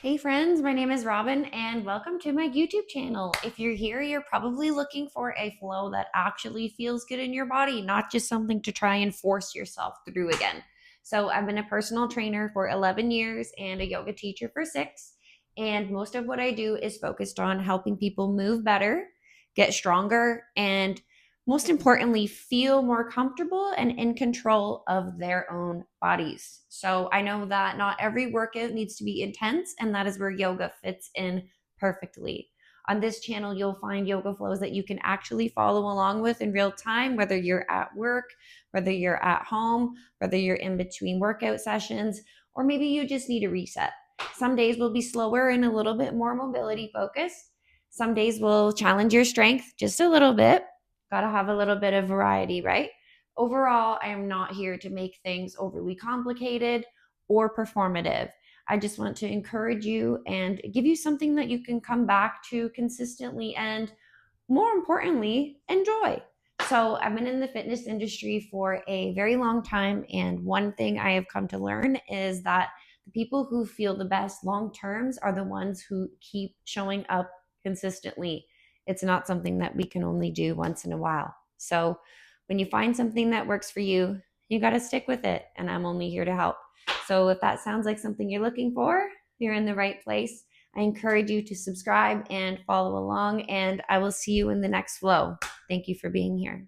Hey friends, my name is Robin and welcome to my YouTube channel. If you're here, you're probably looking for a flow that actually feels good in your body, not just something to try and force yourself through again. So I've been a personal trainer for 11 years and a yoga teacher for 6. And most of what I do is focused on helping people move better, get stronger, and most importantly, feel more comfortable and in control of their own bodies. So I know that not every workout needs to be intense, and that is where yoga fits in perfectly. On this channel, you'll find yoga flows that you can actually follow along with in real time, whether you're at work, whether you're at home, whether you're in between workout sessions, or maybe you just need a reset. Some days will be slower and a little bit more mobility focused. Some days will challenge your strength just a little bit. Got to have a little bit of variety, right? Overall, I am not here to make things overly complicated or performative. I just want to encourage you and give you something that you can come back to consistently and, more importantly, enjoy. So, I've been in the fitness industry for a very long time. And one thing I have come to learn is that the people who feel the best long terms are the ones who keep showing up consistently. It's not something that we can only do once in a while. So, when you find something that works for you, you got to stick with it. And I'm only here to help. So, if that sounds like something you're looking for, you're in the right place. I encourage you to subscribe and follow along, and I will see you in the next flow. Thank you for being here.